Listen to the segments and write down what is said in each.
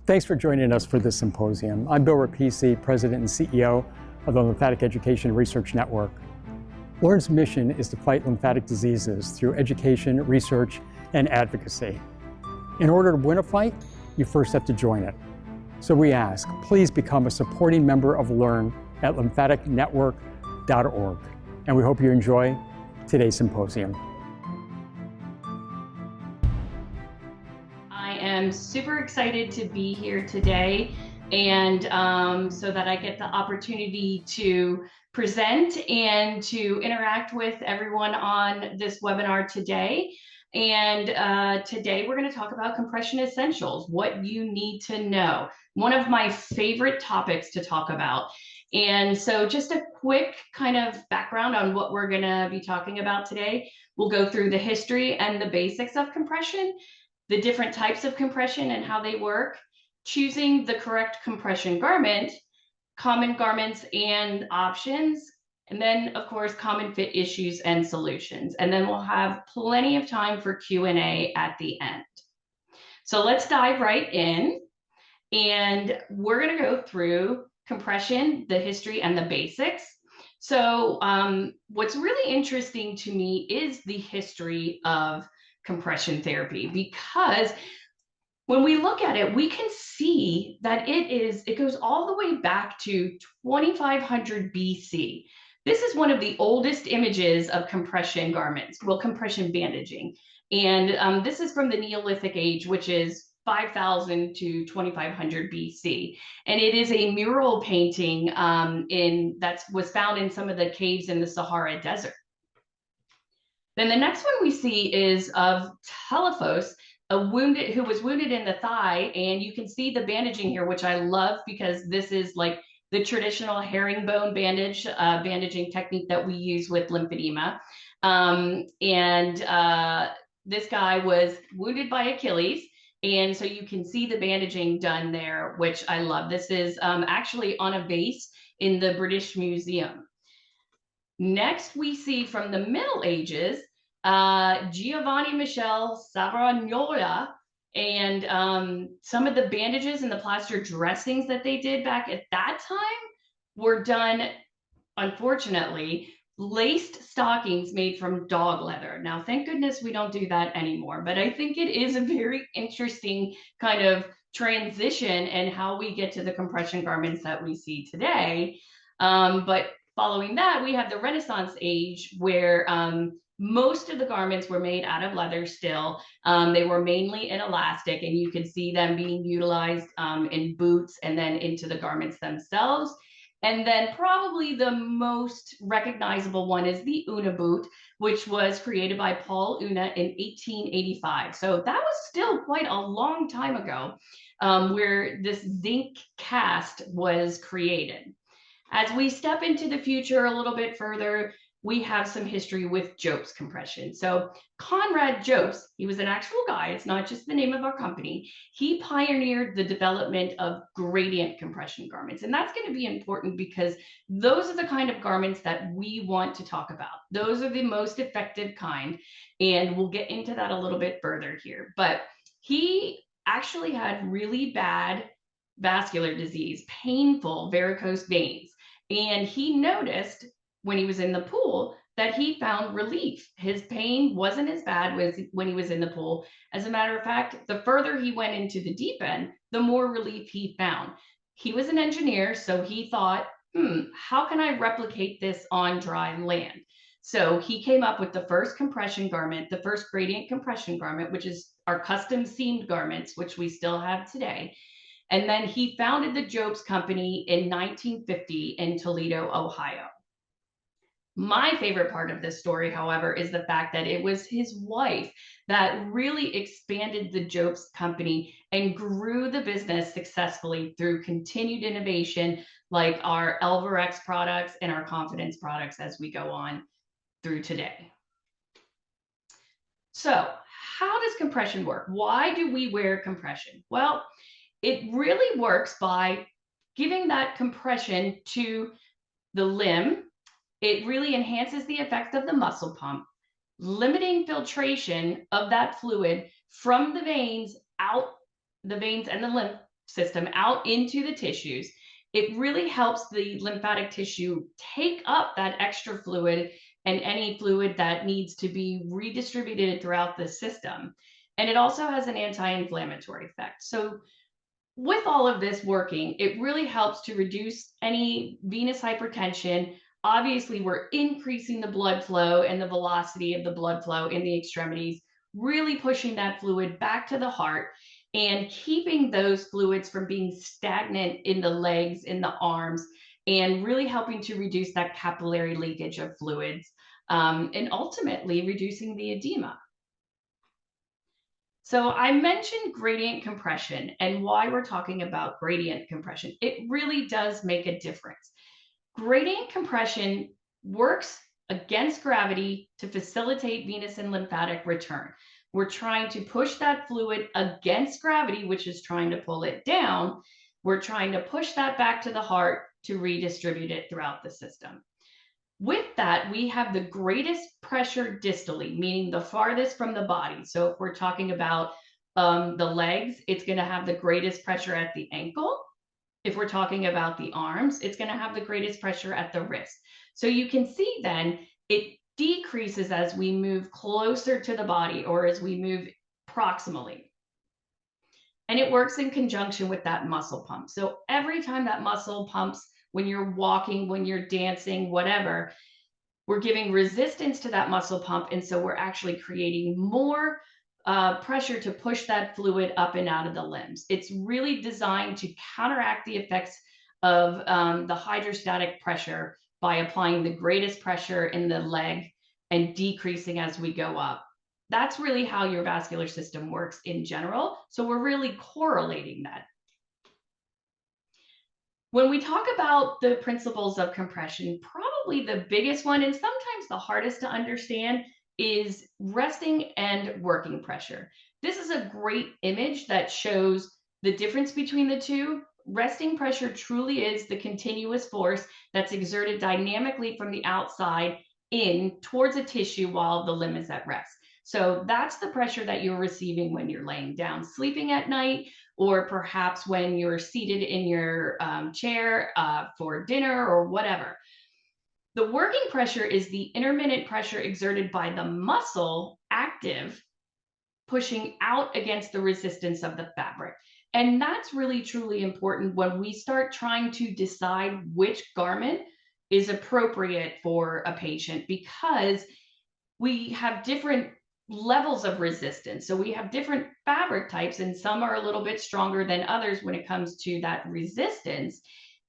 Thanks for joining us for this symposium. I'm Bill Rapisi, President and CEO of the Lymphatic Education Research Network. LE&RN's mission is to fight lymphatic diseases through education, research, and advocacy. In order to win a fight, you first have to join it. So we ask, please become a supporting member of LE&RN at lymphaticnetwork.org. And we hope you enjoy today's symposium. I am super excited to be here today, and so that I get the opportunity to present and to interact with everyone on this webinar today. And today we're going to talk about compression essentials, what you need to know. One of my favorite topics to talk about. And so just a quick kind of background on what we're going to be talking about today. We'll go through the history and the basics of compression, the different types of compression and how they work, choosing the correct compression garment, common garments and options, and then of course common fit issues and solutions. And then we'll have plenty of time for Q&A at the end. So let's dive right in, and we're going to go through compression, the history, and the basics. So what's really interesting to me is the history of compression therapy, because when we look at it, we can see that it goes all the way back to 2500 BC. This is one of the oldest images of compression garments, well, compression bandaging. And this is from the Neolithic age, which is 5000 to 2500 BC. And it is a mural painting that was found in some of the caves in the Sahara Desert. Then the next one we see is of Telephos, who was wounded in the thigh, and you can see the bandaging here, which I love because this is like the traditional herringbone bandaging technique that we use with lymphedema. This guy was wounded by Achilles, and so you can see the bandaging done there, which I love. This is actually on a vase in the British Museum. Next, we see from the Middle Ages, Giovanni Michele Savonarola, and some of the bandages and the plaster dressings that they did back at that time were done, unfortunately, laced stockings made from dog leather. Now, thank goodness we don't do that anymore, but I think it is a very interesting kind of transition and how we get to the compression garments that we see today. But following that, we have the Renaissance age, where most of the garments were made out of leather still. They were mainly in elastic, and you can see them being utilized in boots and then into the garments themselves. And then probably the most recognizable one is the Una boot, which was created by Paul Una in 1885. So that was still quite a long time ago, where this zinc cast was created. As we step into the future a little bit further, we have some history with Jobst compression. So Conrad Jobst, he was an actual guy, it's not just the name of our company. He pioneered the development of gradient compression garments. And that's going to be important because those are the kind of garments that we want to talk about. Those are the most effective kind. And we'll get into that a little bit further here. But he actually had really bad vascular disease, painful varicose veins. And he noticed when he was in the pool that he found relief. His pain wasn't as bad when he was in the pool. As a matter of fact, the further he went into the deep end, the more relief he found. He was an engineer, so he thought, how can I replicate this on dry land? So he came up with the first compression garment, the first gradient compression garment, which is our custom seamed garments, which we still have today. And then he founded the Jobst Company in 1950 in Toledo, Ohio. My favorite part of this story, however, is the fact that it was his wife that really expanded the Jobst Company and grew the business successfully through continued innovation, like our LE&RN products and our Confidence products as we go on through today. So how does compression work? Why do we wear compression? Well, it really works by giving that compression to the limb. It really enhances the effect of the muscle pump, limiting filtration of that fluid from the veins and the lymph system out into the tissues, it really helps the lymphatic tissue take up that extra fluid and any fluid that needs to be redistributed throughout the system. And it also has an anti-inflammatory effect. So with all of this working, it really helps to reduce any venous hypertension. Obviously, we're increasing the blood flow and the velocity of the blood flow in the extremities, really pushing that fluid back to the heart and keeping those fluids from being stagnant in the legs, in the arms, and really helping to reduce that capillary leakage of fluids, and ultimately reducing the edema. So I mentioned gradient compression and why we're talking about gradient compression. It really does make a difference. Gradient compression works against gravity to facilitate venous and lymphatic return. We're trying to push that fluid against gravity, which is trying to pull it down. We're trying to push that back to the heart to redistribute it throughout the system. With that, we have the greatest pressure distally, meaning the farthest from the body. So if we're talking about the legs, it's going to have the greatest pressure at the ankle. If we're talking about the arms, it's going to have the greatest pressure at the wrist. So you can see then it decreases as we move closer to the body or as we move proximally. And it works in conjunction with that muscle pump. So every time that muscle pumps, when you're walking, when you're dancing, whatever, we're giving resistance to that muscle pump. And so we're actually creating more pressure to push that fluid up and out of the limbs. It's really designed to counteract the effects of the hydrostatic pressure by applying the greatest pressure in the leg and decreasing as we go up. That's really how your vascular system works in general. So we're really correlating that. When we talk about the principles of compression, probably the biggest one and sometimes the hardest to understand is resting and working pressure. This is a great image that shows the difference between the two. Resting pressure truly is the continuous force that's exerted dynamically from the outside in towards a tissue while the limb is at rest. So that's the pressure that you're receiving when you're laying down sleeping at night, or perhaps when you're seated in your chair for dinner or whatever. The working pressure is the intermittent pressure exerted by the muscle active, pushing out against the resistance of the fabric. And that's really, truly important when we start trying to decide which garment is appropriate for a patient, because we have different levels of resistance. So we have different fabric types, and some are a little bit stronger than others when it comes to that resistance.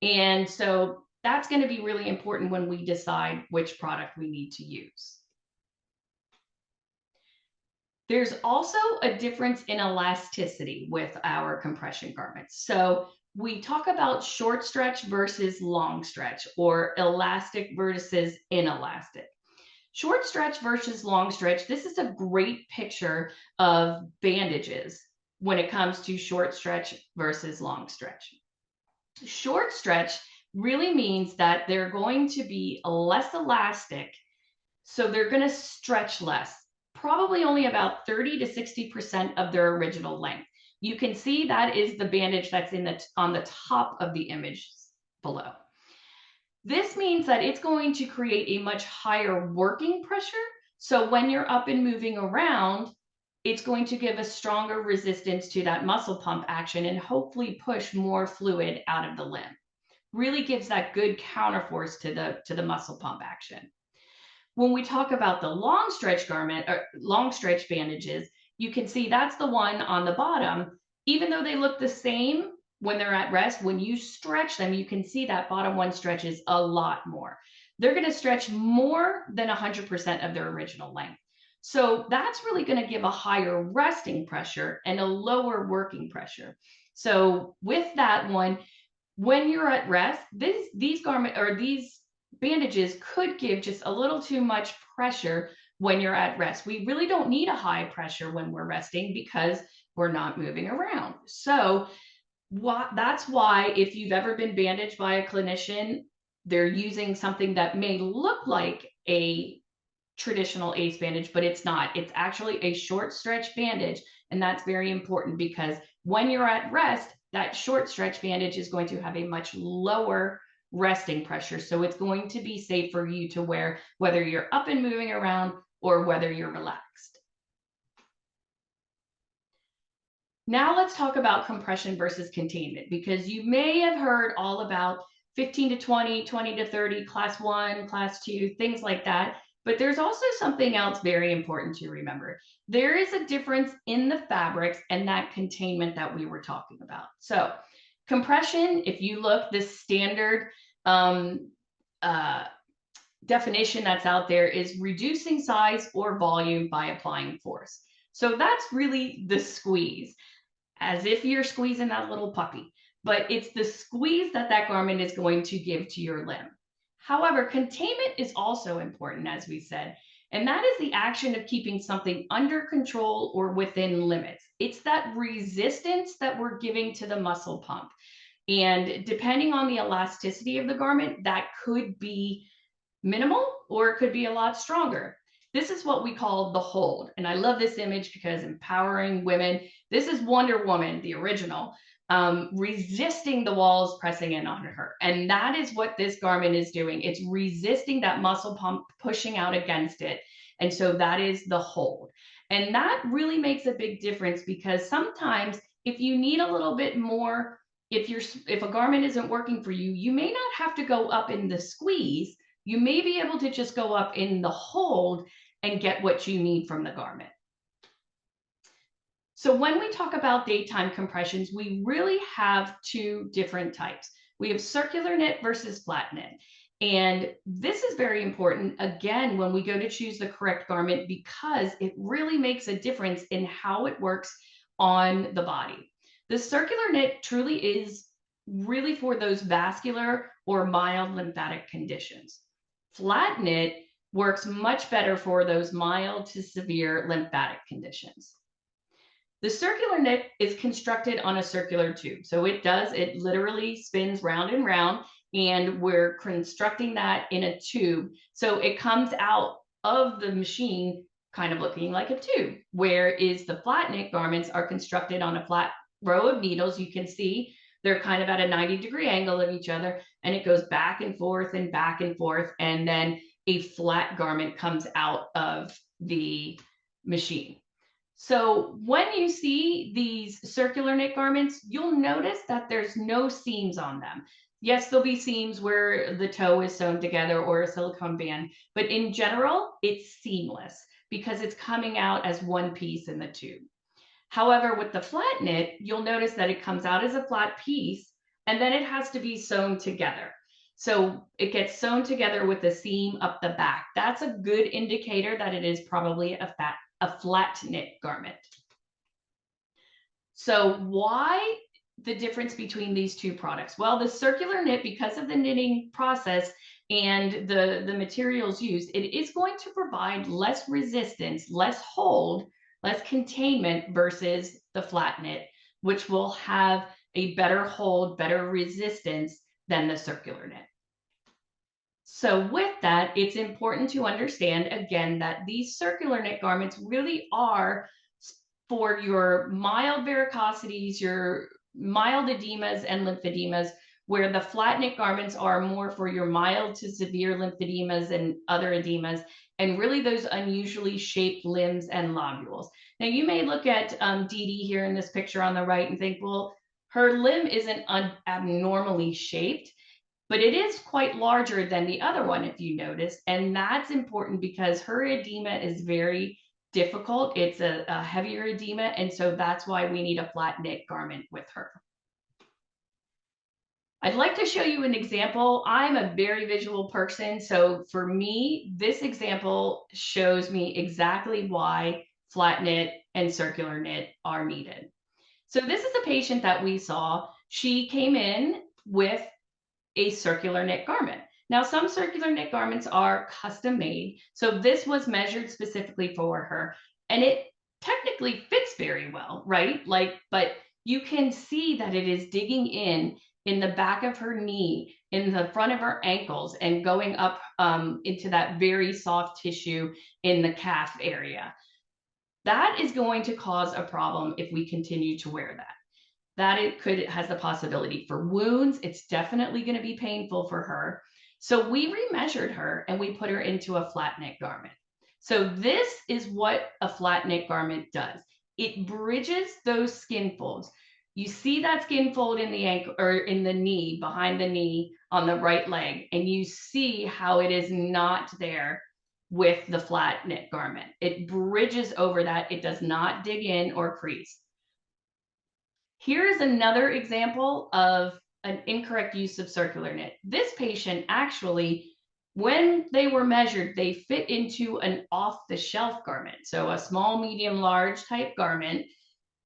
And so that's going to be really important when we decide which product we need to use. There's also a difference in elasticity with our compression garments. So we talk about short stretch versus long stretch, or elastic versus inelastic. Short stretch versus long stretch, this is a great picture of bandages when it comes to short stretch versus long stretch. Short stretch really means that they're going to be less elastic, so they're going to stretch less, probably only about 30 to 60% of their original length. You can see that is the bandage that's on the top of the image below. This means that it's going to create a much higher working pressure. So when you're up and moving around, it's going to give a stronger resistance to that muscle pump action and hopefully push more fluid out of the limb. Really gives that good counterforce to the muscle pump action. When we talk about the long stretch garment or long stretch bandages, you can see that's the one on the bottom. Even though they look the same when they're at rest, when you stretch them, you can see that bottom one stretches a lot more. They're going to stretch more than 100% of their original length. So that's really going to give a higher resting pressure and a lower working pressure. So with that one, when you're at rest, these bandages could give just a little too much pressure when you're at rest. We really don't need a high pressure when we're resting because we're not moving around. So that's why if you've ever been bandaged by a clinician, they're using something that may look like a traditional ACE bandage, but it's not. It's actually a short stretch bandage. And that's very important because when you're at rest, that short stretch bandage is going to have a much lower resting pressure. So it's going to be safe for you to wear, whether you're up and moving around or whether you're relaxed. Now let's talk about compression versus containment, because you may have heard all about 15 to 20, 20 to 30, class 1, class 2, things like that. But there's also something else very important to remember. There is a difference in the fabrics and that containment that we were talking about. So compression, if you look, the standard definition that's out there is reducing size or volume by applying force. So that's really the squeeze, as if you're squeezing that little puppy, but it's the squeeze that that garment is going to give to your limb. However, containment is also important, as we said, and that is the action of keeping something under control or within limits. It's that resistance that we're giving to the muscle pump. And depending on the elasticity of the garment, that could be minimal or it could be a lot stronger. This is what we call the hold. And I love this image because empowering women. This is Wonder Woman, the original, resisting the walls pressing in on her. And that is what this garment is doing. It's resisting that muscle pump pushing out against it. And so that is the hold. And that really makes a big difference, because sometimes if you need a little bit more, if a garment isn't working for you, you may not have to go up in the squeeze. You may be able to just go up in the hold and get what you need from the garment. So when we talk about daytime compressions, we really have two different types. We have circular knit versus flat knit. And this is very important, again, when we go to choose the correct garment, because it really makes a difference in how it works on the body. The circular knit truly is really for those vascular or mild lymphatic conditions. Flat knit works much better for those mild to severe lymphatic conditions. The circular knit is constructed on a circular tube. So it literally spins round and round, and we're constructing that in a tube. So it comes out of the machine kind of looking like a tube, whereas the flat knit garments are constructed on a flat row of needles. You can see they're kind of at a 90-degree angle of each other, and it goes back and forth and back and forth, and then a flat garment comes out of the machine. So when you see these circular knit garments, you'll notice that there's no seams on them. Yes, there'll be seams where the toe is sewn together or a silicone band, but in general, it's seamless because it's coming out as one piece in the tube. However, with the flat knit, you'll notice that it comes out as a flat piece, and then it has to be sewn together. So it gets sewn together with a seam up the back. That's a good indicator that it is probably a flat knit garment. So why the difference between these two products? Well, the circular knit, because of the knitting process and the materials used, it is going to provide less resistance, less hold, less containment versus the flat knit, which will have a better hold, better resistance than the circular knit. So with that, it's important to understand, again, that these circular knit garments really are for your mild varicosities, your mild edemas and lymphedemas, where the flat knit garments are more for your mild to severe lymphedemas and other edemas, and really those unusually shaped limbs and lobules. Now, you may look at Dee Dee here in this picture on the right and think, well, her limb isn't abnormally shaped, but it is quite larger than the other one, if you notice. And that's important because her edema is very difficult. It's a heavier edema. And so that's why we need a flat knit garment with her. I'd like to show you an example. I'm a very visual person. So for me, this example shows me exactly why flat knit and circular knit are needed. So this is a patient that we saw. She came in with a circular knit garment. Now, some circular knit garments are custom made. So this was measured specifically for her, and it technically fits very well, right? But you can see that it is digging in the back of her knee, in the front of her ankles, and going up into that very soft tissue in the calf area. That is going to cause a problem if we continue to wear that. that it has the possibility. For wounds, it's definitely going to be painful for her. So we remeasured her and we put her into a flat knit garment. So this is what a flat knit garment does. It bridges those skin folds. You see that skin fold in the ankle or in the knee, behind the knee on the right leg, and you see how it is not there with the flat knit garment. It bridges over that. It does not dig in or crease. Here's another example of an incorrect use of circular knit. This patient actually, when they were measured, they fit into an off-the-shelf garment. So a small, medium, large type garment.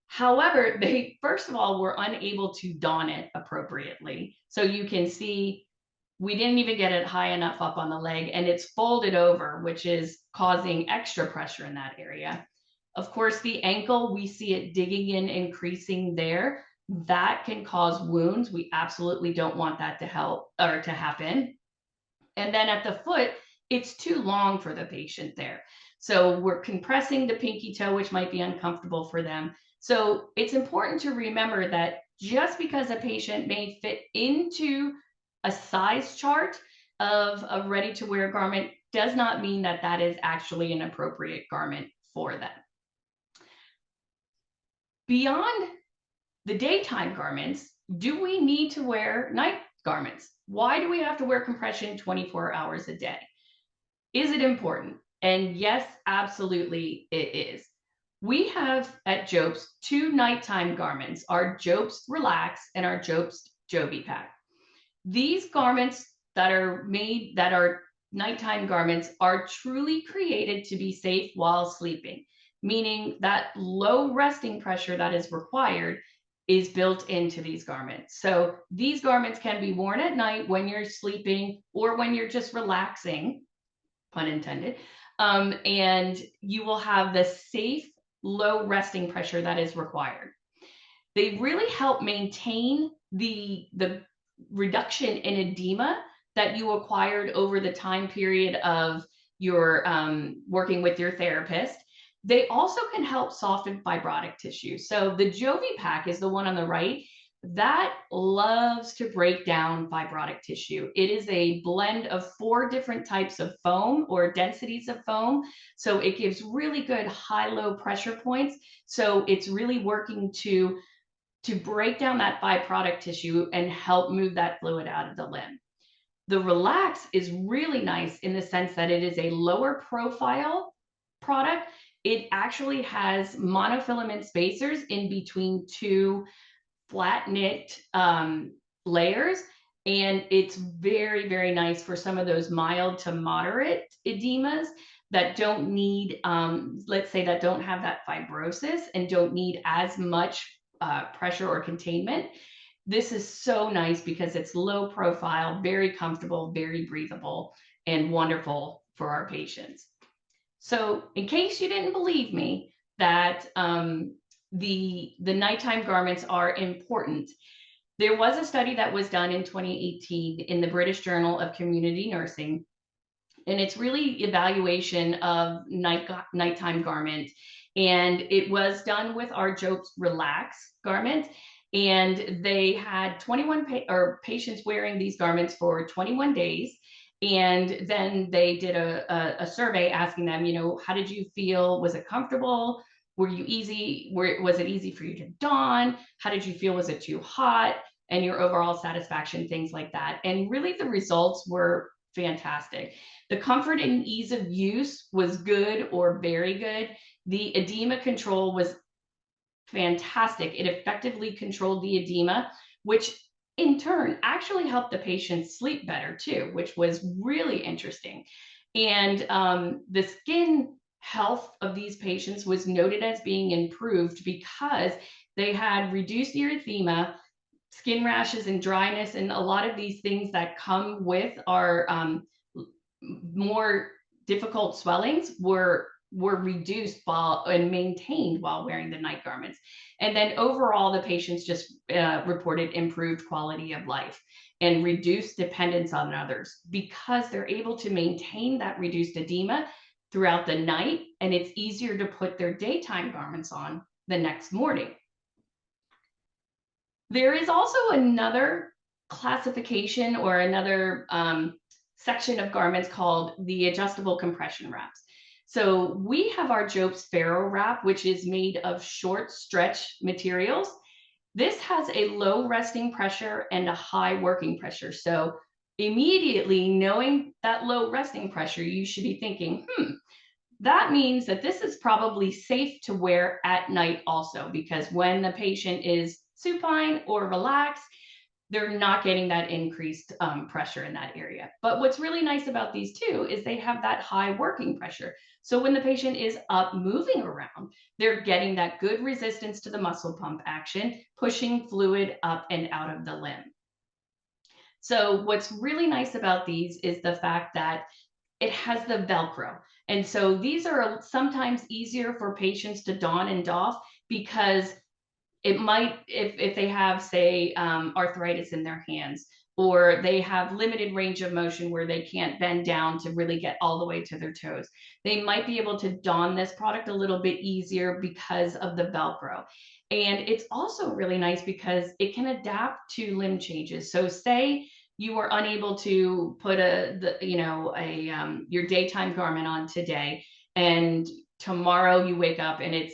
However, they, first of all, were unable to don it appropriately. So you can see we didn't even get it high enough up on the leg, and it's folded over, which is causing extra pressure in that area. Of course, the ankle, we see it digging in, increasing there. That can cause wounds. We absolutely don't want that to help or to happen. And then at the foot, it's too long for the patient there. So we're compressing the pinky toe, which might be uncomfortable for them. So it's important to remember that just because a patient may fit into a size chart of a ready-to-wear garment does not mean that that is actually an appropriate garment for them. Beyond the daytime garments, do we need to wear night garments? Why do we have to wear compression 24 hours a day? Is it important? And yes, absolutely it is. We have at Jobst 2 nighttime garments, our Jobst Relax and our Jobst Jovi Pack. These garments that are made, that are nighttime garments, are truly created to be safe while sleeping, meaning that low resting pressure that is required is built into these garments. So these garments can be worn at night when you're sleeping or when you're just relaxing, pun intended, and you will have the safe, low resting pressure that is required. They really help maintain the reduction in edema that you acquired over the time period of your working with your therapist. They also can help soften fibrotic tissue. So the Jovi Pack is the one on the right that loves to break down fibrotic tissue. It is a blend of 4 different types of foam or densities of foam. So it gives really good high-low pressure points. So it's really working to break down that fibrotic tissue and help move that fluid out of the limb. The Relax is really nice in the sense that it is a lower profile product. It actually has monofilament spacers in between 2 flat knit layers. And it's very, very nice for some of those mild to moderate edemas that don't need, let's say that don't have that fibrosis and don't need as much pressure or containment. This is so nice because it's low profile, very comfortable, very breathable, and wonderful for our patients. So in case you didn't believe me that the nighttime garments are important, there was a study that was done in 2018 in the British Journal of Community Nursing, and it's really evaluation of nighttime garment. And it was done with our Jobst Relax garment. And they had 21 patients wearing these garments for 21 days. And then they did a survey asking them, you know, how did you feel? Was it comfortable? Were you easy? Was it easy for you to don? How did you feel? Was it too hot? And your overall satisfaction, things like that. And really the results were fantastic. The comfort and ease of use was good or very good. The edema control was fantastic. It effectively controlled the edema, which in turn actually helped the patient sleep better too, which was really interesting. And the skin health of these patients was noted as being improved because they had reduced erythema, skin rashes and dryness, and a lot of these things that come with our more difficult swellings were reduced and maintained while wearing the night garments. And then overall, the patients just reported improved quality of life and reduced dependence on others because they're able to maintain that reduced edema throughout the night, and it's easier to put their daytime garments on the next morning. There is also another classification or another section of garments called the adjustable compression wraps. So we have our Jope Sparrow wrap, which is made of short stretch materials. This has a low resting pressure and a high working pressure. So immediately knowing that low resting pressure, you should be thinking, that means that this is probably safe to wear at night also, because when the patient is supine or relaxed, they're not getting that increased pressure in that area. But what's really nice about these too is they have that high working pressure. So when the patient is up moving around, they're getting that good resistance to the muscle pump action, pushing fluid up and out of the limb. So what's really nice about these is the fact that it has the Velcro. And so these are sometimes easier for patients to don and doff because it might, if they have, say, arthritis in their hands, or they have limited range of motion where they can't bend down to really get all the way to their toes, they might be able to don this product a little bit easier because of the Velcro. And it's also really nice because it can adapt to limb changes. So say you were unable to put your daytime garment on today, and tomorrow you wake up and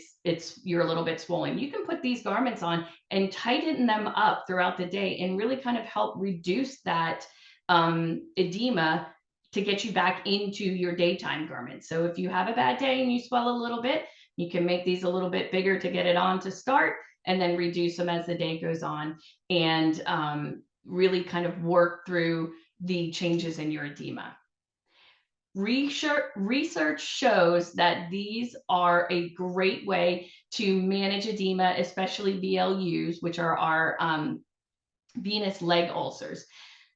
you're a little bit swollen. You can put these garments on and tighten them up throughout the day and really kind of help reduce that edema to get you back into your daytime garments. So if you have a bad day and you swell a little bit, you can make these a little bit bigger to get it on to start, and then reduce them as the day goes on, and really kind of work through the changes in your edema. Research shows that these are a great way to manage edema, especially VLUs, which are our venous leg ulcers.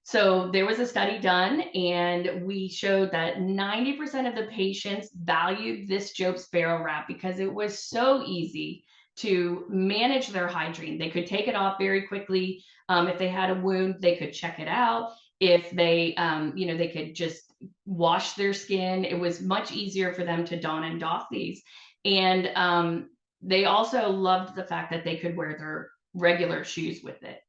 So there was a study done, and we showed that 90% of the patients valued this Jope Sparrow wrap because it was so easy to manage their hygiene. They could take it off very quickly. If they had a wound, they could check it out. If they, they could just wash their skin. It was much easier for them to don and doff these. And they also loved the fact that they could wear their regular shoes with it.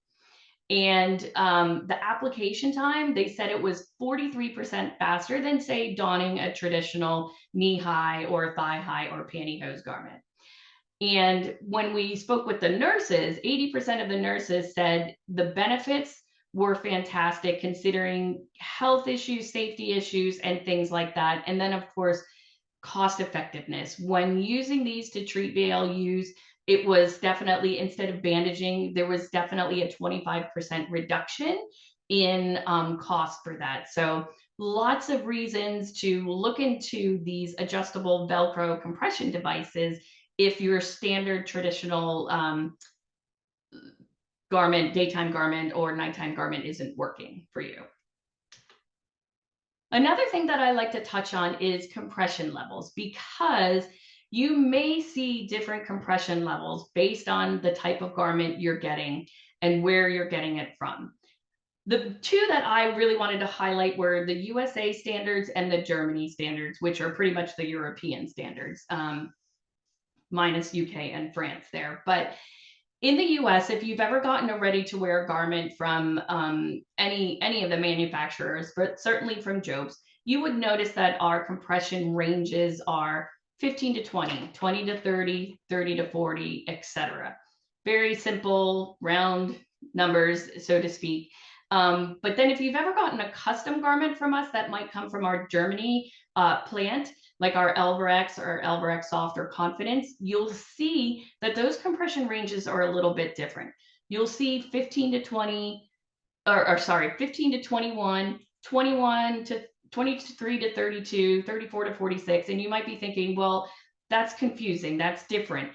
And the application time, they said it was 43% faster than, say, donning a traditional knee-high or thigh-high or pantyhose garment. And when we spoke with the nurses, 80% of the nurses said the benefits were fantastic, considering health issues, safety issues, and things like that. And then, of course, cost effectiveness. When using these to treat VLUs, it was definitely, instead of bandaging, there was definitely a 25% reduction in cost for that. So lots of reasons to look into these adjustable Velcro compression devices if your standard traditional garment, daytime garment or nighttime garment isn't working for you. Another thing that I like to touch on is compression levels, because you may see different compression levels based on the type of garment you're getting and where you're getting it from. The two that I really wanted to highlight were the USA standards and the Germany standards, which are pretty much the European standards, minus UK and France there. But in the US, if you've ever gotten a ready-to-wear garment from any of the manufacturers, but certainly from Jope's, you would notice that our compression ranges are 15 to 20, 20 to 30, 30 to 40, etc. Very simple, round numbers, so to speak. But then if you've ever gotten a custom garment from us that might come from our Germany plant, like our LE&RN or LE&RN Soft or Confidence, you'll see that those compression ranges are a little bit different. You'll see 15 to 20, 15 to 21, 21 to 23 to 32, 34 to 46. And you might be thinking, well, that's confusing. That's different.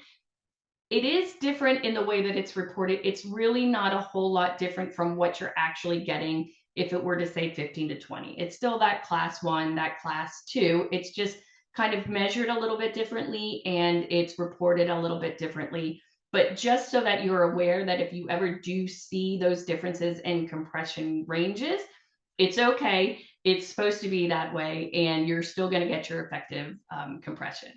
It is different in the way that it's reported. It's really not a whole lot different from what you're actually getting if it were to say 15 to 20. It's still that class 1, that class 2. It's just kind of measured a little bit differently, and it's reported a little bit differently. But just so that you're aware that if you ever do see those differences in compression ranges, it's okay. It's supposed to be that way, and you're still going to get your effective compression.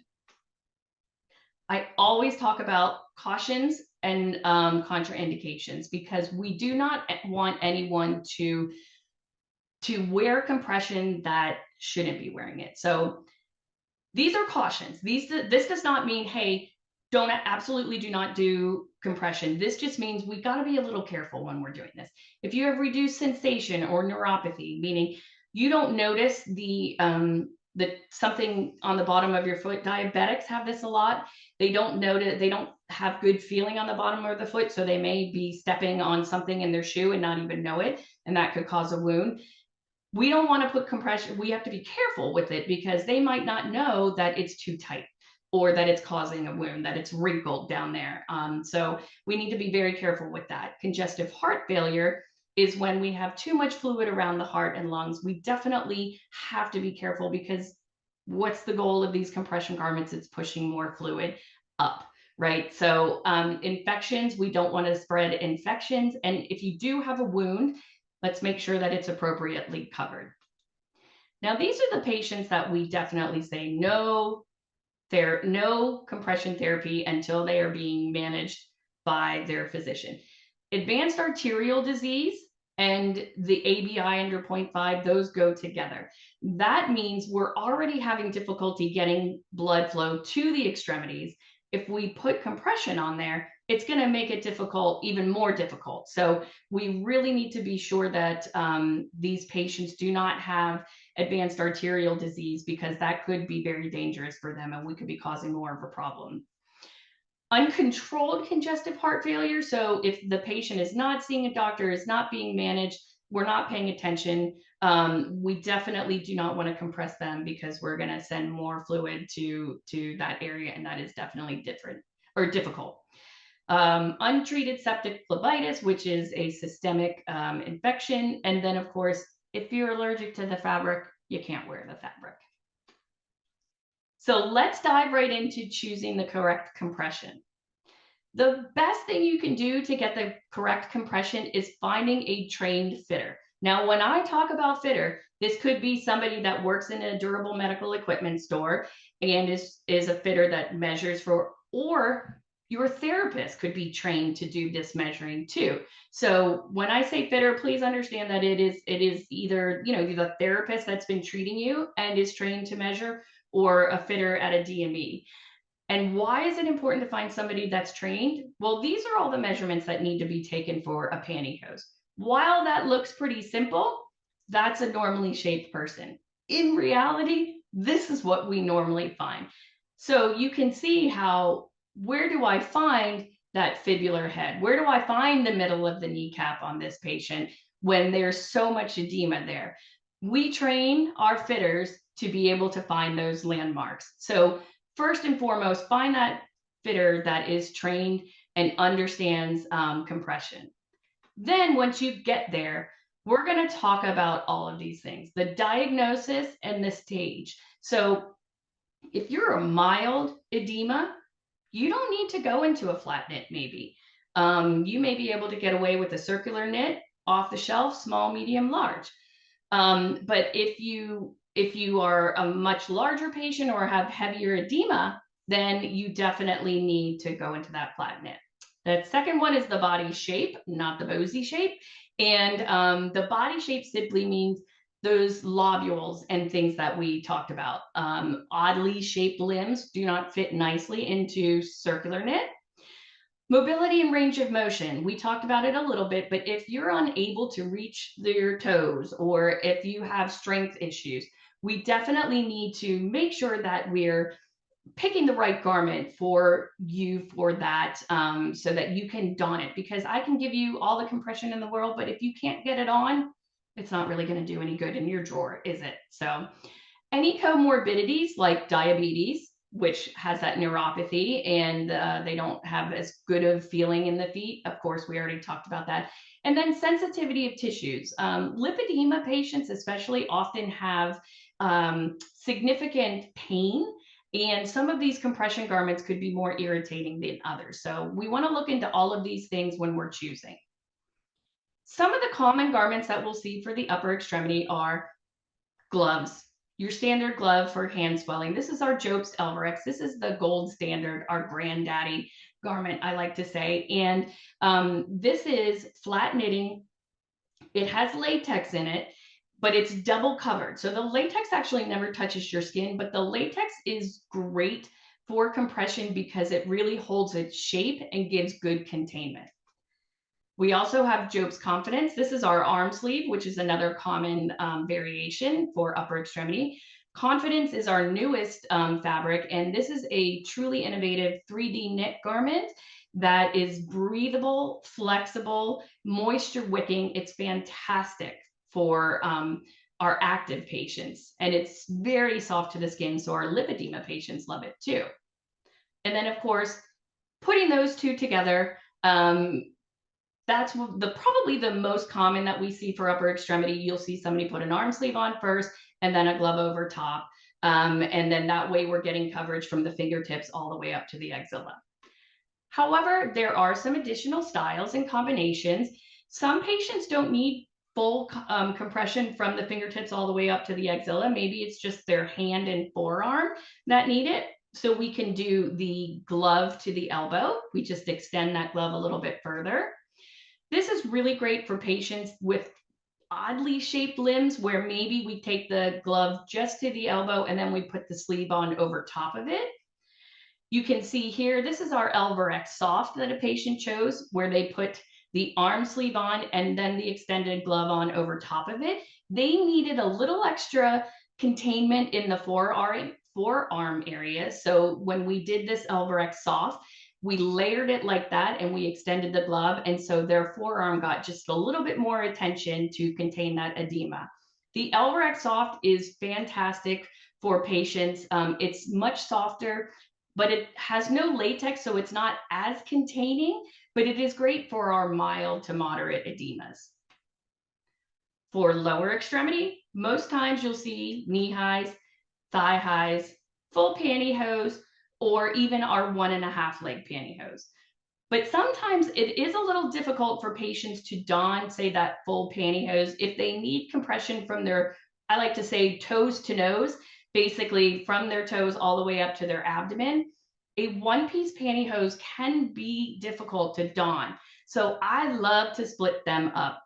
I always talk about cautions and contraindications, because we do not want anyone to wear compression that shouldn't be wearing it. So these are cautions. This does not mean, hey, absolutely do not do compression. This just means we got to be a little careful when we're doing this. If you have reduced sensation or neuropathy, meaning you don't notice the something on the bottom of your foot. Diabetics have this a lot. They don't notice, they don't have good feeling on the bottom of the foot, so they may be stepping on something in their shoe and not even know it, and that could cause a wound. We don't want to put compression. We have to be careful with it because they might not know that it's too tight or that it's causing a wound, that it's wrinkled down there. So we need to be very careful with that. Congestive heart failure is when we have too much fluid around the heart and lungs. We definitely have to be careful, because what's the goal of these compression garments? It's pushing more fluid up, right? So infections, we don't want to spread infections. And if you do have a wound, let's make sure that it's appropriately covered. Now, these are the patients that we definitely say no compression therapy until they are being managed by their physician. Advanced arterial disease and the ABI under 0.5, those go together. That means we're already having difficulty getting blood flow to the extremities. If we put compression on there, it's going to make it difficult, even more difficult. So we really need to be sure that these patients do not have advanced arterial disease, because that could be very dangerous for them and we could be causing more of a problem. Uncontrolled congestive heart failure. So if the patient is not seeing a doctor, is not being managed, we're not paying attention, we definitely do not want to compress them, because we're going to send more fluid to that area, and that is definitely difficult. Untreated septic phlebitis, which is a systemic infection. And then, of course, if you're allergic to the fabric, you can't wear the fabric. So let's dive right into choosing the correct compression. The best thing you can do to get the correct compression is finding a trained fitter. Now, when I talk about fitter, this could be somebody that works in a durable medical equipment store and is a fitter that measures for, or your therapist could be trained to do this measuring too. So when I say fitter, please understand that it is either, the therapist that's been treating you and is trained to measure, or a fitter at a DME. And why is it important to find somebody that's trained? Well, these are all the measurements that need to be taken for a pantyhose. While that looks pretty simple, that's a normally shaped person. In reality, this is what we normally find. So you can see how, where do I find that fibular head? Where do I find the middle of the kneecap on this patient when there's so much edema there? We train our fitters to be able to find those landmarks. So first and foremost, find that fitter that is trained and understands compression. Then once you get there, we're going to talk about all of these things, the diagnosis and the stage. So if you're a mild edema, you don't need to go into a flat knit maybe. You may be able to get away with a circular knit, off the shelf, small, medium, large. But if you are a much larger patient or have heavier edema, then you definitely need to go into that flat knit. The second one is the body shape, not the Bosey shape. And the body shape simply means those lobules and things that we talked about. Oddly shaped limbs do not fit nicely into circular knit. Mobility and range of motion. We talked about it a little bit, but if you're unable to reach your toes, or if you have strength issues, we definitely need to make sure that we're picking the right garment for you for that, so that you can don it. Because I can give you all the compression in the world, but if you can't get it on, it's not really going to do any good in your drawer, is it? So any comorbidities like diabetes, which has that neuropathy, and they don't have as good of feeling in the feet. Of course, we already talked about that. And then sensitivity of tissues. Lymphedema patients especially often have significant pain, and some of these compression garments could be more irritating than others. So we want to look into all of these things when we're choosing. Some of the common garments that we'll see for the upper extremity are gloves. Your standard glove for hand swelling. This is our Jobst Elverex. This is the gold standard, our granddaddy. garment, I like to say. And this is flat knitting. It has latex in it, but it's double covered. So the latex actually never touches your skin, but the latex is great for compression because it really holds its shape and gives good containment. We also have Job's Confidence. This is our arm sleeve, which is another common variation for upper extremity. Confidence is our newest fabric, and this is a truly innovative 3D knit garment that is breathable, flexible, moisture wicking. It's fantastic for our active patients, and it's very soft to the skin, so our lymphedema patients love it too. And then, of course, putting those two together, that's probably the most common that we see for upper extremity. You'll see somebody put an arm sleeve on first and then a glove over top. And then that way we're getting coverage from the fingertips all the way up to the axilla. However, there are some additional styles and combinations. Some patients don't need full compression from the fingertips all the way up to the axilla. Maybe it's just their hand and forearm that need it. So we can do the glove to the elbow. We just extend that glove a little bit further. This is really great for patients with oddly shaped limbs where maybe we take the glove just to the elbow and then we put the sleeve on over top of it. You can see here, this is our LE&RN Soft that a patient chose, where they put the arm sleeve on and then the extended glove on over top of it. They needed a little extra containment in the forearm area. So when we did this LE&RN Soft, we layered it like that and we extended the glove. And so their forearm got just a little bit more attention to contain that edema. The LE&RN Soft is fantastic for patients. It's much softer, but it has no latex, so it's not as containing, but it is great for our mild to moderate edemas. For lower extremity, most times you'll see knee highs, thigh highs, full pantyhose, or even our 1.5 leg pantyhose. But sometimes it is a little difficult for patients to don, say, that full pantyhose if they need compression from their, I like to say, toes to nose, basically from their toes all the way up to their abdomen. A one-piece pantyhose can be difficult to don. So I love to split them up.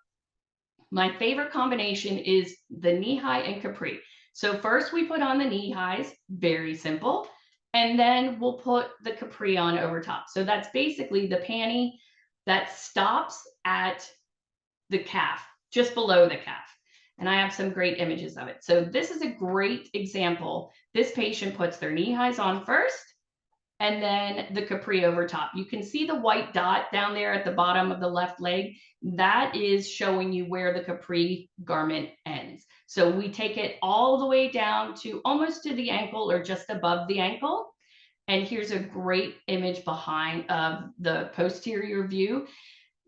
My favorite combination is the knee high and capri. So first we put on the knee highs, very simple. And then we'll put the capri on over top. So that's basically the panty that stops at the calf, just below the calf. And I have some great images of it. So this is a great example. This patient puts their knee highs on first and then the capri over top. You can see the white dot down there at the bottom of the left leg. That is showing you where the capri garment ends. So we take it all the way down to almost to the ankle or just above the ankle. And here's a great image behind of the posterior view.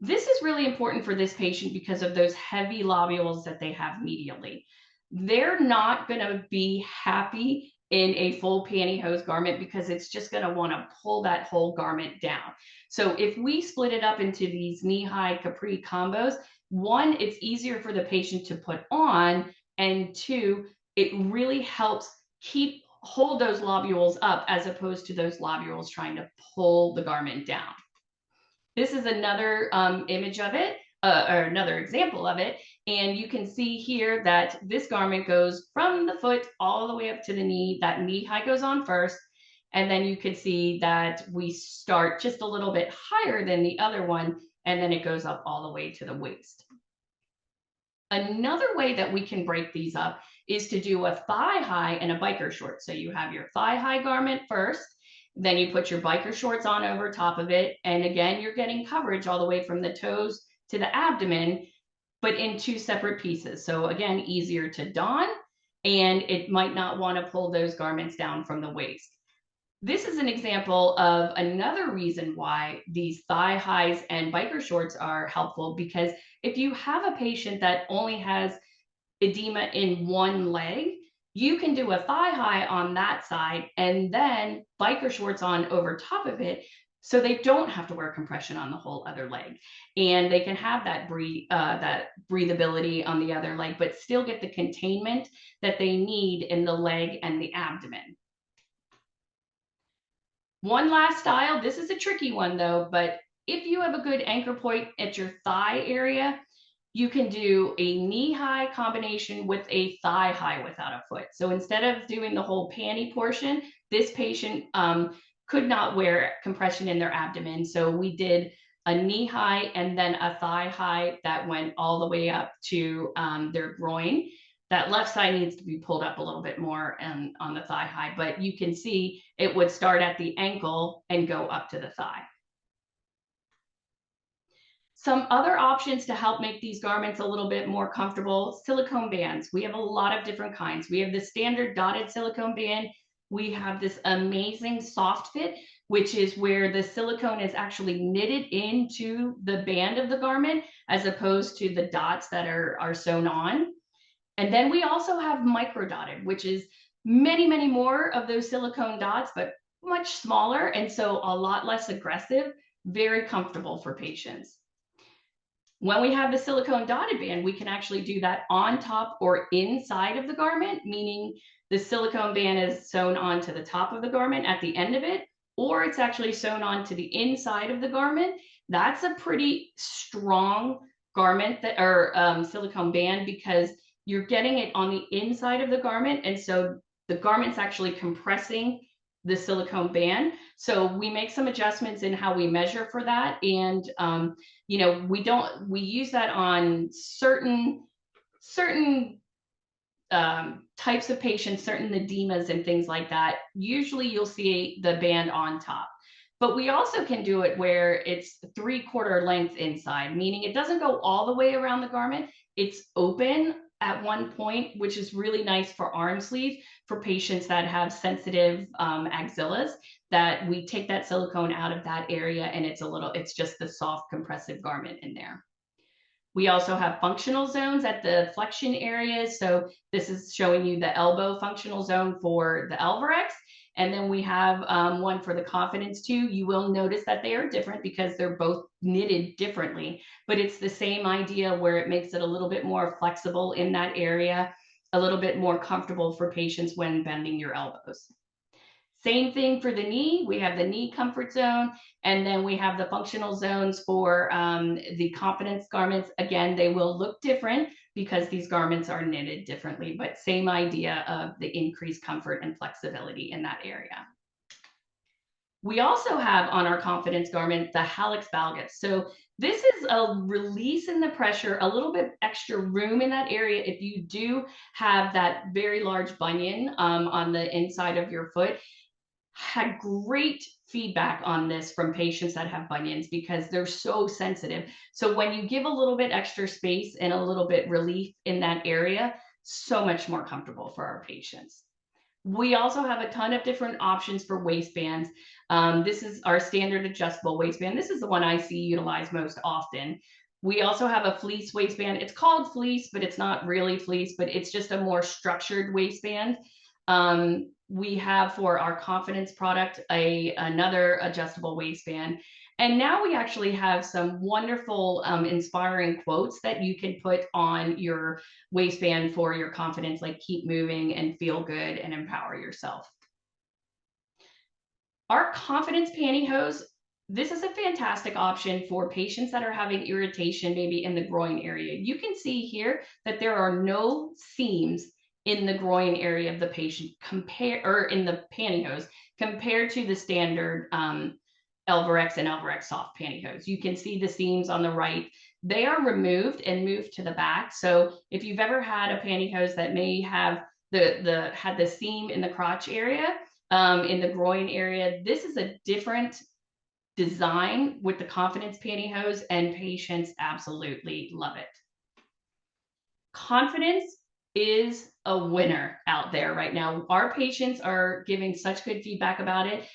This is really important for this patient because of those heavy lobules that they have medially. They're not going to be happy in a full pantyhose garment because it's just going to want to pull that whole garment down. So if we split it up into these knee-high capri combos, one, it's easier for the patient to put on, and two, it really helps hold those lobules up as opposed to those lobules trying to pull the garment down. This is another image of it, or another example of it. And you can see here that this garment goes from the foot all the way up to the knee. That knee high goes on first. And then you can see that we start just a little bit higher than the other one, and then it goes up all the way to the waist. Another way that we can break these up is to do a thigh high and a biker short. So you have your thigh high garment first, then you put your biker shorts on over top of it. And again, you're getting coverage all the way from the toes to the abdomen, but in two separate pieces. So again, easier to don, and it might not want to pull those garments down from the waist. This is an example of another reason why these thigh highs and biker shorts are helpful, because if you have a patient that only has edema in one leg, you can do a thigh high on that side and then biker shorts on over top of it, so they don't have to wear compression on the whole other leg. And they can have that breathability on the other leg, but still get the containment that they need in the leg and the abdomen. One last style, this is a tricky one though, but if you have a good anchor point at your thigh area, you can do a knee high combination with a thigh high without a foot. So instead of doing the whole panty portion, this patient could not wear compression in their abdomen. So we did a knee high and then a thigh high that went all the way up to their groin. That left side needs to be pulled up a little bit more and on the thigh high, but you can see it would start at the ankle and go up to the thigh. Some other options to help make these garments a little bit more comfortable, silicone bands. We have a lot of different kinds. We have the standard dotted silicone band. We have this amazing soft fit, which is where the silicone is actually knitted into the band of the garment, as opposed to the dots that are sewn on. And then we also have micro dotted, which is many, many more of those silicone dots, but much smaller. And so a lot less aggressive, very comfortable for patients. When we have the silicone dotted band, we can actually do that on top or inside of the garment, meaning the silicone band is sewn onto the top of the garment at the end of it, or it's actually sewn onto the inside of the garment. That's a pretty strong garment that, or silicone band, because you're getting it on the inside of the garment. And so the garment's actually compressing the silicone band. So we make some adjustments in how we measure for that. And, you know, we use that on certain types of patients, certain edemas and things like that. Usually you'll see the band on top. But we also can do it where it's 3/4 length inside, meaning it doesn't go all the way around the garment. It's open at one point, which is really nice for arm sleeves for patients that have sensitive axillas, that we take that silicone out of that area and it's just the soft compressive garment in there. We also have functional zones at the flexion areas. So this is showing you the elbow functional zone for the LE&RN. And then we have one for the confidence too. You will notice that they are different because they're both knitted differently, but it's the same idea where it makes it a little bit more flexible in that area, a little bit more comfortable for patients when bending your elbows. Same thing for the knee. We have the knee comfort zone, and then we have the functional zones for the confidence garments. Again, they will look different because these garments are knitted differently, but same idea of the increased comfort and flexibility in that area. We also have on our confidence garment the hallux valgus. So this is a release in the pressure, a little bit extra room in that area if you do have that very large bunion on the inside of your foot. Had great feedback on this from patients that have bunions because they're so sensitive. So when you give a little bit extra space and a little bit relief in that area, so much more comfortable for our patients. We also have a ton of different options for waistbands. This is our standard adjustable waistband. This is the one I see utilized most often. We also have a fleece waistband. It's called fleece, but it's not really fleece, but it's just a more structured waistband. We have for our confidence product another adjustable waistband. And now we actually have some wonderful inspiring quotes that you can put on your waistband for your confidence, like keep moving and feel good and empower yourself. Our confidence pantyhose, this is a fantastic option for patients that are having irritation maybe in the groin area. You can see here that there are no seams in the groin area of the patient in the pantyhose compared to the standard LE&RN and LE&RN soft pantyhose. You can see the seams on the right. They are removed and moved to the back. So if you've ever had a pantyhose that may have had the seam in the crotch area, in the groin area, this is a different design with the confidence pantyhose, and patients absolutely love it. Confidence is a winner out there right now. Our patients are giving such good feedback about it.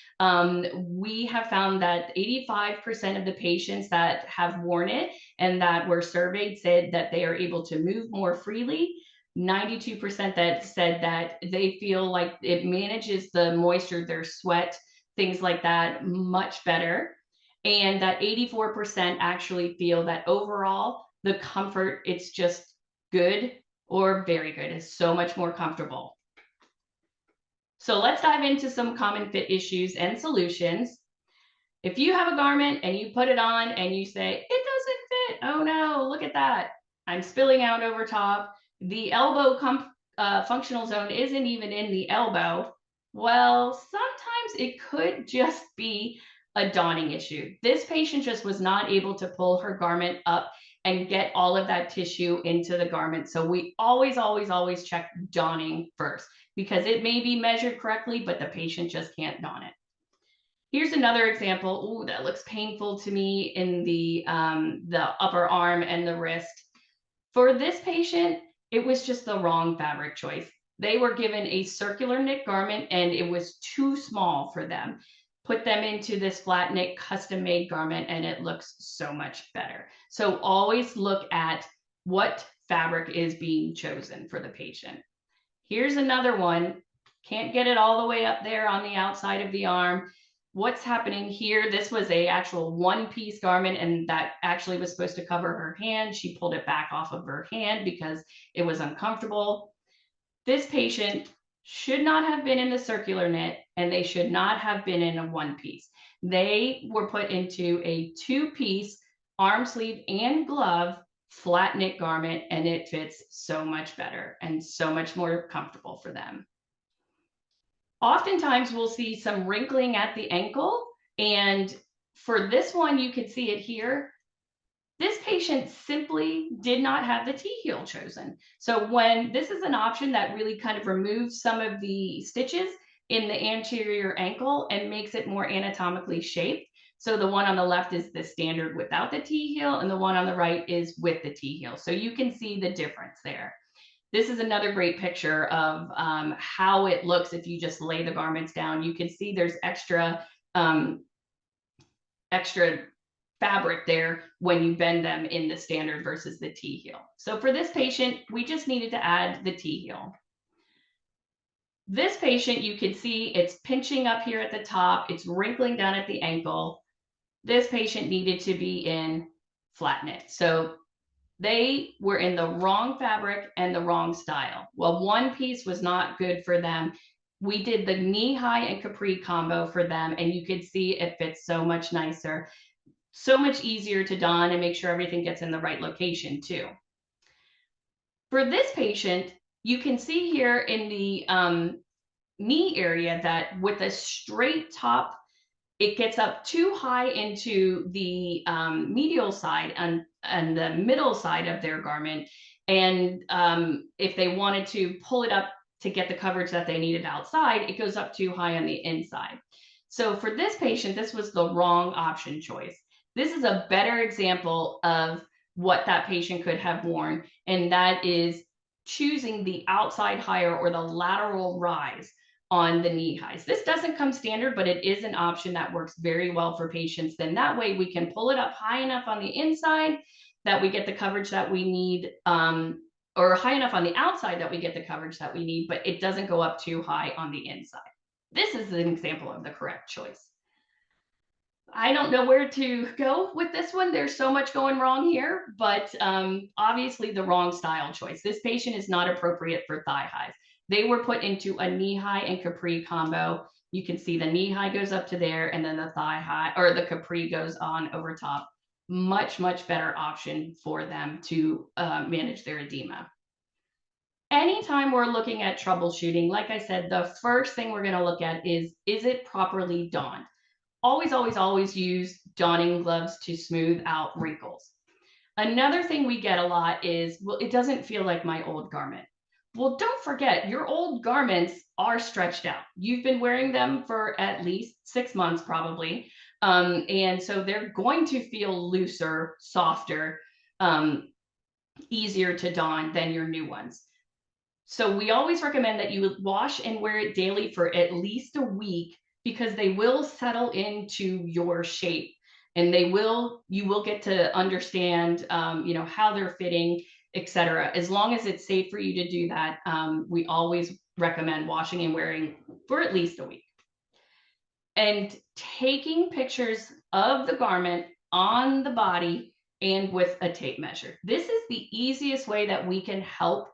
We have found that 85% of the patients that have worn it and that were surveyed said that they are able to move more freely. 92% that said that they feel like it manages the moisture, their sweat, things like that much better. And that 84% actually feel that overall the comfort, it's just good or very good. It's so much more comfortable. So let's dive into some common fit issues and solutions. If you have a garment and you put it on and you say, it doesn't fit, oh no, look at that, I'm spilling out over top, the elbow functional zone isn't even in the elbow, well, sometimes it could just be a donning issue. This patient just was not able to pull her garment up and get all of that tissue into the garment. So we always, always, always check donning first, because it may be measured correctly, but the patient just can't don it. Here's another example. Ooh, that looks painful to me in the upper arm and the wrist. For this patient, it was just the wrong fabric choice. They were given a circular knit garment and it was too small for them. Put them into this flat knit custom made garment and it looks so much better. So always look at what fabric is being chosen for the patient. Here's another one. Can't get it all the way up there on the outside of the arm. What's happening here? This was a actual one-piece garment and that actually was supposed to cover her hand. She pulled it back off of her hand because it was uncomfortable. This patient should not have been in the circular knit and they should not have been in a one-piece. They were put into a two-piece arm sleeve and glove flat knit garment and it fits so much better and so much more comfortable for them. Oftentimes we'll see some wrinkling at the ankle, and for this one, you can see it here. This patient simply did not have the T-heel chosen. So when this is an option that really kind of removes some of the stitches in the anterior ankle and makes it more anatomically shaped. So the one on the left is the standard without the T-heel and the one on the right is with the T-heel. So you can see the difference there. This is another great picture of how it looks if you just lay the garments down. You can see there's extra fabric there when you bend them in the standard versus the T-heel. So for this patient, we just needed to add the T-heel. This patient, you can see it's pinching up here at the top. It's wrinkling down at the ankle. This patient needed to be in flat knit. So they were in the wrong fabric and the wrong style. Well, one piece was not good for them. We did the knee-high and capri combo for them, and you could see it fits so much nicer, so much easier to don and make sure everything gets in the right location too. For this patient, you can see here in the knee area that with a straight top, it gets up too high into the medial side and the middle side of their garment. And if they wanted to pull it up to get the coverage that they needed outside, it goes up too high on the inside. So for this patient, this was the wrong option choice. This is a better example of what that patient could have worn, and that is choosing the outside higher or the lateral rise on the knee highs. This doesn't come standard, but it is an option that works very well for patients. Then that way we can pull it up high enough on the inside that we get the coverage that we need, or high enough on the outside that we get the coverage that we need, but it doesn't go up too high on the inside. This is an example of the correct choice. I don't know where to go with this one. There's so much going wrong here, but obviously the wrong style choice. This patient is not appropriate for thigh highs. They were put into a knee-high and capri combo. You can see the knee-high goes up to there, and then the thigh-high or the capri goes on over top. Much, much better option for them to manage their edema. Anytime we're looking at troubleshooting, like I said, the first thing we're going to look at is it properly donned? Always, always, always use donning gloves to smooth out wrinkles. Another thing we get a lot is, well, it doesn't feel like my old garment. Well, don't forget, your old garments are stretched out. You've been wearing them for at least 6 months probably. And so they're going to feel looser, softer, easier to don than your new ones. So we always recommend that you wash and wear it daily for at least a week, because they will settle into your shape and you will get to understand, how they're fitting, etc. As long as it's safe for you to do that, we always recommend washing and wearing for at least a week. And taking pictures of the garment on the body and with a tape measure. This is the easiest way that we can help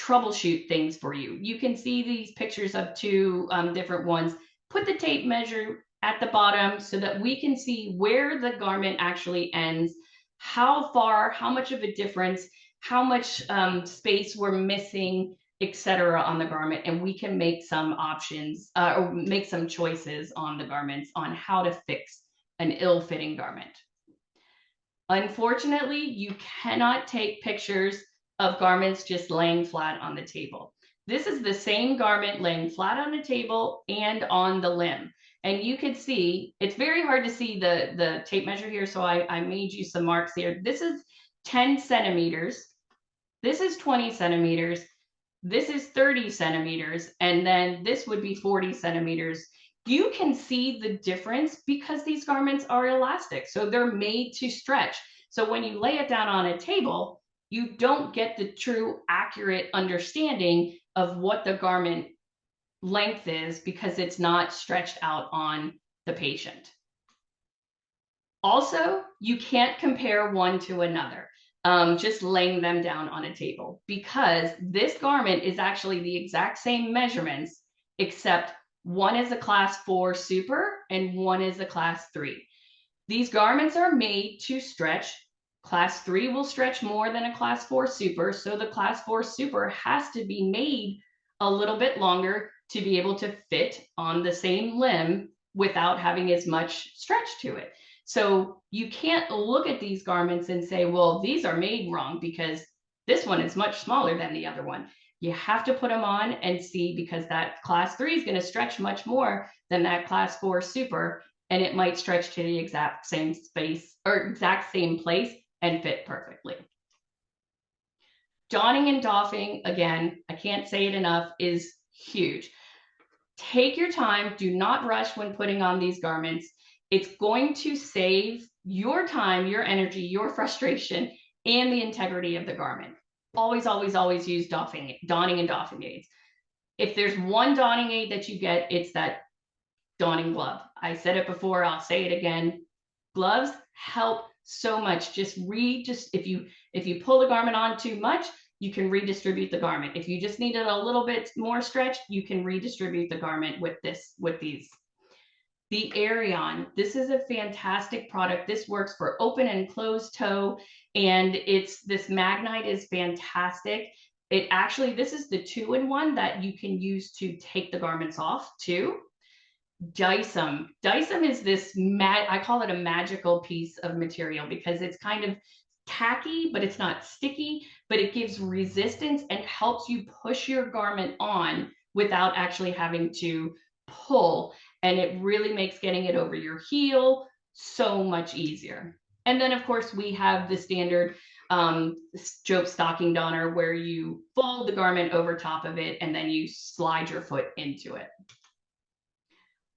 troubleshoot things for you. You can see these pictures of two different ones. Put the tape measure at the bottom so that we can see where the garment actually ends, how far, how much of a difference, how much space we're missing, etc. on the garment, and we can make some options or make some choices on the garments on how to fix an ill-fitting garment. Unfortunately, you cannot take pictures of garments just laying flat on the table. This is the same garment laying flat on the table and on the limb. And you can see, it's very hard to see the tape measure here, so I made you some marks here. This is 10 centimeters. This is 20 centimeters. This is 30 centimeters. And then this would be 40 centimeters. You can see the difference because these garments are elastic. So they're made to stretch. So when you lay it down on a table, you don't get the true accurate understanding of what the garment length is because it's not stretched out on the patient. Also, you can't compare one to another, just laying them down on a table, because this garment is actually the exact same measurements, except one is a class 4 super and one is a class 3. These garments are made to stretch. Class 3 will stretch more than a class 4 super, so the class 4 super has to be made a little bit longer to be able to fit on the same limb without having as much stretch to it. So you can't look at these garments and say, well, these are made wrong because this one is much smaller than the other one. You have to put them on and see, because that class 3 is going to stretch much more than that class 4 super, and it might stretch to the exact same space or exact same place and fit perfectly. Donning and doffing, again, I can't say it enough, is huge. Take your time. Do not rush when putting on these garments. It's going to save your time, your energy, your frustration, and the integrity of the garment. Always, always, always use donning and doffing aids. If there's one donning aid that you get, it's that donning glove. I said it before, I'll say it again. Gloves help so much. If you pull the garment on too much, you can redistribute the garment. If you just need it a little bit more stretched, you can redistribute the garment with these. The LE&RN, this is a fantastic product. This works for open and closed toe, and this Magnite is fantastic. This is the 2-in-1 that you can use to take the garments off too. Dicem is this I call it a magical piece of material because it's kind of tacky, but it's not sticky, but it gives resistance and helps you push your garment on without actually having to pull. And it really makes getting it over your heel so much easier. And then of course we have the standard stroke stocking donner, where you fold the garment over top of it and then you slide your foot into it.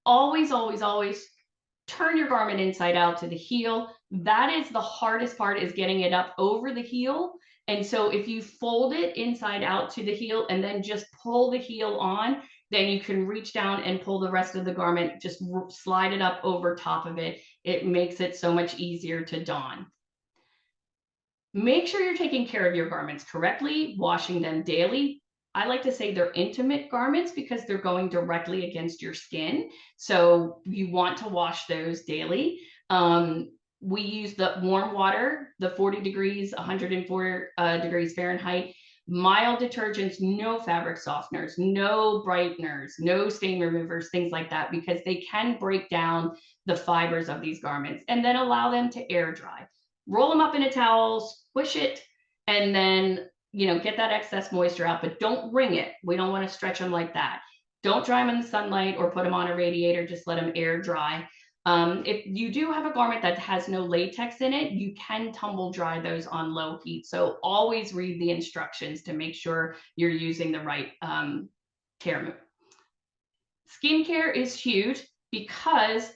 Always, always, always turn your garment inside out to the heel. That is the hardest part, is getting it up over the heel. And so if you fold it inside out to the heel and then just pull the heel on, then you can reach down and pull the rest of the garment, just slide it up over top of it. It makes it so much easier to don. Make sure you're taking care of your garments correctly, washing them daily. I like to say they're intimate garments because they're going directly against your skin. So you want to wash those daily. We use the warm water, the 40 degrees, 104 degrees Fahrenheit, mild detergents, no fabric softeners, no brighteners, no stain removers, things like that, because they can break down the fibers of these garments, and then allow them to air dry. Roll them up in a towel, squish it, and then get that excess moisture out, but don't wring it. We don't want to stretch them like that. Don't dry them in the sunlight or put them on a radiator. Just let them air dry. If you do have a garment that has no latex in it, you can tumble dry those on low heat. So always read the instructions to make sure you're using the right care move. Skincare is huge because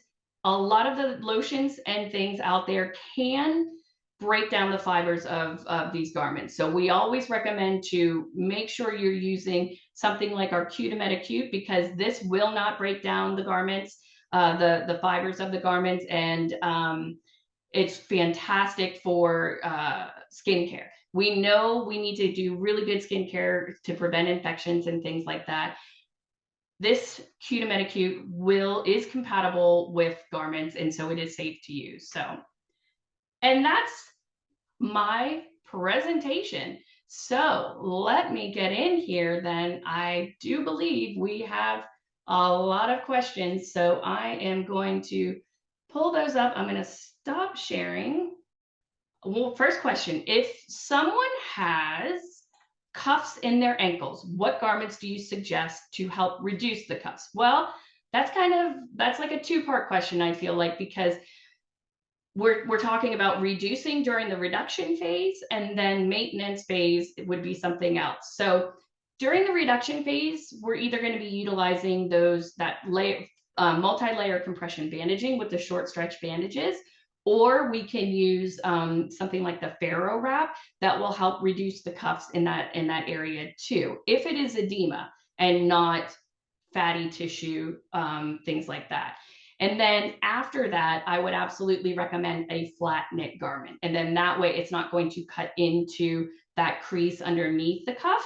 a lot of the lotions and things out there can break down the fibers of these garments. So we always recommend to make sure you're using something like our Cutimed Acute, because this will not break down the garments, the fibers of the garments, and it's fantastic for skincare. We know we need to do really good skincare to prevent infections and things like that. This Cutimedicute is compatible with garments, and so it is safe to use. So, and that's my presentation. So let me get in here then. I do believe we have a lot of questions, so I am going to pull those up. I'm going to stop sharing. Well, first question, if someone has cuffs in their ankles, what garments do you suggest to help reduce the cuffs? Well, that's like a two-part question, I feel like, because we're talking about reducing during the reduction phase, and then maintenance phase would be something else. So during the reduction phase, we're either going to be utilizing multi-layer compression bandaging with the short stretch bandages, or we can use something like the Ferro wrap that will help reduce the cuffs in that area too, if it is edema and not fatty tissue, things like that. And then after that, I would absolutely recommend a flat knit garment. And then that way it's not going to cut into that crease underneath the cuff.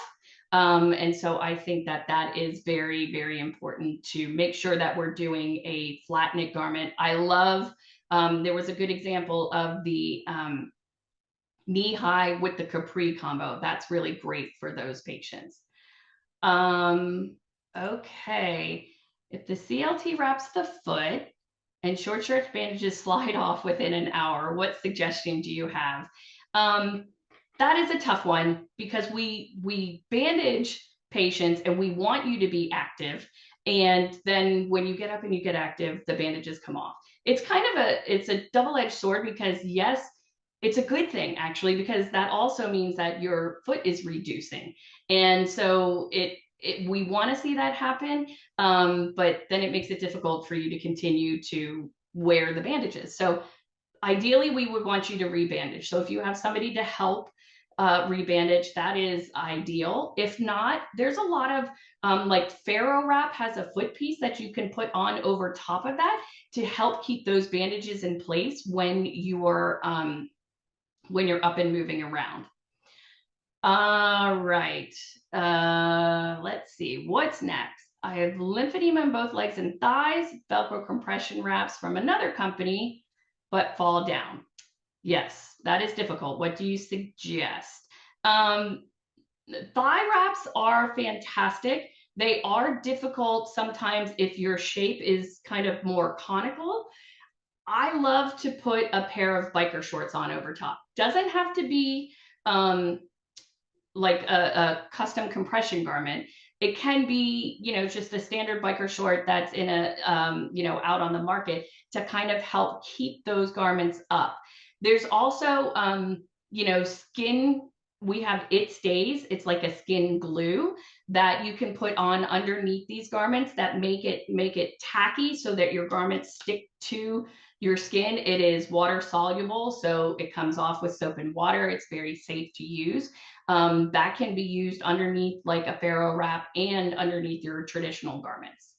And so I think that is very, very important to make sure that we're doing a flat knit garment. I love, there was a good example of the knee high with the capri combo. That's really great for those patients. Okay. If the CLT wraps the foot and short stretch bandages slide off within an hour, what suggestion do you have? That is a tough one, because we bandage patients and we want you to be active. And then when you get up and you get active, the bandages come off. It's kind of it's a double-edged sword, because yes, it's a good thing actually, because that also means that your foot is reducing. And so we want to see that happen, but then it makes it difficult for you to continue to wear the bandages. So ideally, we would want you to rebandage. So if you have somebody to help rebandage, that is ideal. If not, there's a lot of like Ferro wrap has a foot piece that you can put on over top of that to help keep those bandages in place when you're up and moving around. All right. Let's see. What's next? I have lymphedema in both legs and thighs, Velcro compression wraps from another company, but fall down. Yes, that is difficult. What do you suggest? Thigh wraps are fantastic. They are difficult sometimes if your shape is kind of more conical. I love to put a pair of biker shorts on over top. Doesn't have to be like a custom compression garment. It can be, just a standard biker short that's in a, out on the market to kind of help keep those garments up. There's also, skin. We have It Stays. It's like a skin glue that you can put on underneath these garments that make it tacky so that your garments stick to your skin. It is water soluble, so it comes off with soap and water. It's very safe to use. That can be used underneath like a Ferro wrap and underneath your traditional garments.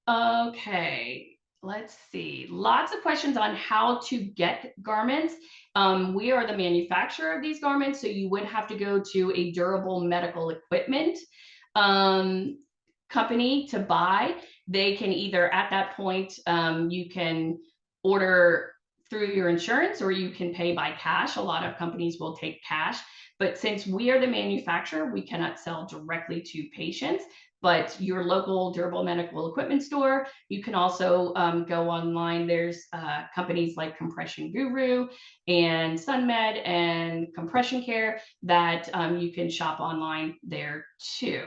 Okay. Let's see. Lots of questions on how to get garments. We are the manufacturer of these garments, so you would have to go to a durable medical equipment company to buy. They can either, at that point, you can order through your insurance, or you can pay by cash. A lot of companies will take cash, but since we are the manufacturer, we cannot sell directly to patients. But your local durable medical equipment store, you can also go online. There's companies like Compression Guru and SunMed and Compression Care that you can shop online there too.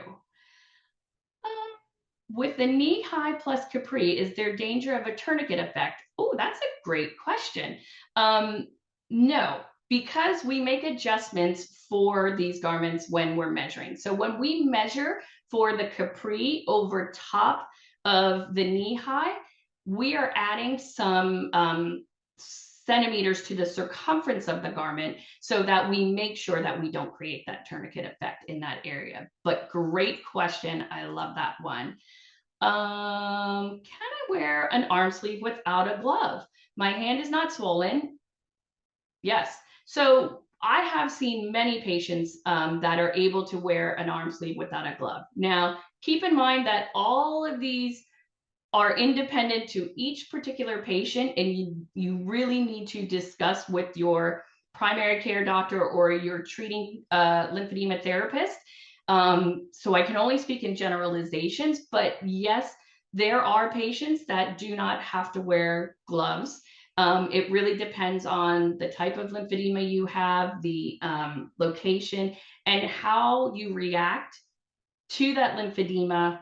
With the knee high plus capri, is there danger of a tourniquet effect? Oh, that's a great question. No, because we make adjustments for these garments when we're measuring. So when we measure for the capri over top of the knee high, we are adding some centimeters to the circumference of the garment so that we make sure that we don't create that tourniquet effect in that area. But great question. I love that one. Can I wear an arm sleeve without a glove? My hand is not swollen. Yes. So I have seen many patients that are able to wear an arm sleeve without a glove. Now, keep in mind that all of these are independent to each particular patient, and you really need to discuss with your primary care doctor or your treating lymphedema therapist. So I can only speak in generalizations, but yes, there are patients that do not have to wear gloves. It really depends on the type of lymphedema you have, the location, and how you react to that lymphedema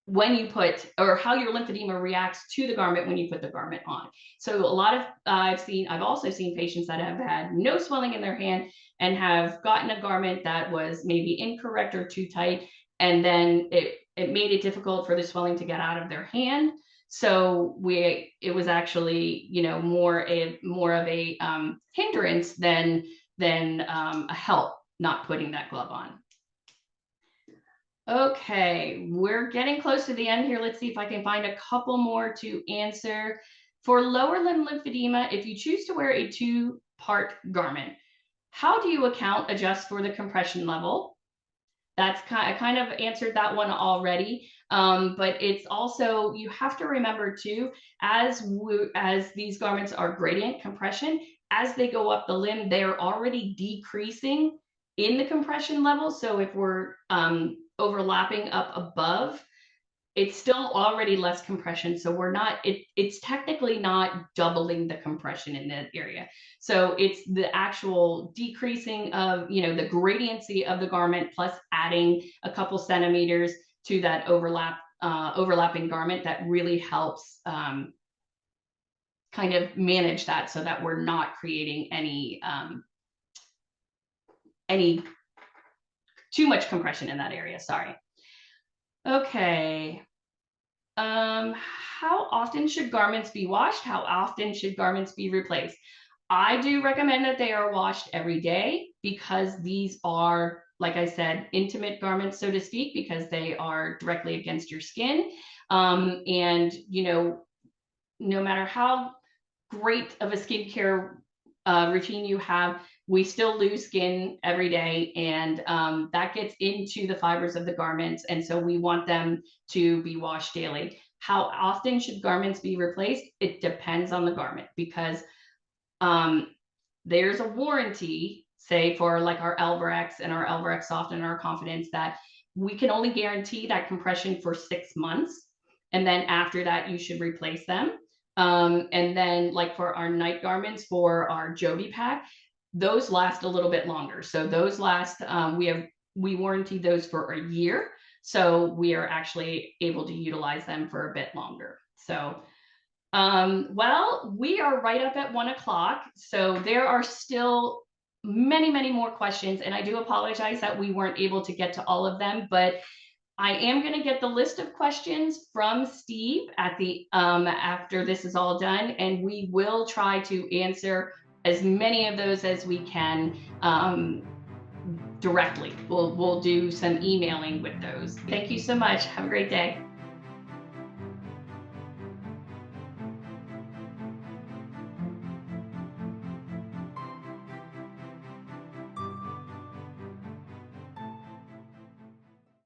when you put, or how your lymphedema reacts to the garment when you put the garment on. So a lot of, I've also seen patients that have had no swelling in their hand and have gotten a garment that was maybe incorrect or too tight, and then it made it difficult for the swelling to get out of their hand. So it was actually, you know, more of a hindrance than a help not putting that glove on. Okay, we're getting close to the end here. Let's see if I can find a couple more to answer. For lower limb lymphedema, if you choose to wear a two-part garment, how do you adjust for the compression level? I kind of answered that one already, but it's also, you have to remember too, as these garments are gradient compression, as they go up the limb, they're already decreasing in the compression level. So if we're overlapping up above, it's still already less compression. So we're not, it's technically not doubling the compression in that area. So it's the actual decreasing of, you know, the gradiency of the garment plus adding a couple centimeters to that overlapping garment that really helps kind of manage that, so that we're not creating any too much compression in that area, sorry. Okay. How often should garments be washed? How often should garments be replaced? I do recommend that they are washed every day, because these are, like I said, intimate garments, so to speak, because they are directly against your skin. And, you know, no matter how great of a skincare routine you have, we still lose skin every day, and that gets into the fibers of the garments. And so we want them to be washed daily. How often should garments be replaced? It depends on the garment, because there's a warranty, say for like our LE&RN and our LE&RN Soft and our Confidence, that we can only guarantee that compression for 6 months. And then after that, you should replace them. And then like for our night garments, for our Joby pack, those last a little bit longer. So those last, we warranty those for a year. So we are actually able to utilize them for a bit longer. So, well, we are right up at 1 o'clock. So there are still many, many more questions. And I do apologize that we weren't able to get to all of them, but I am going to get the list of questions from Steve at the after this is all done, and we will try to answer as many of those as we can directly. We'll do some emailing with those. Thank you so much. Have a great day.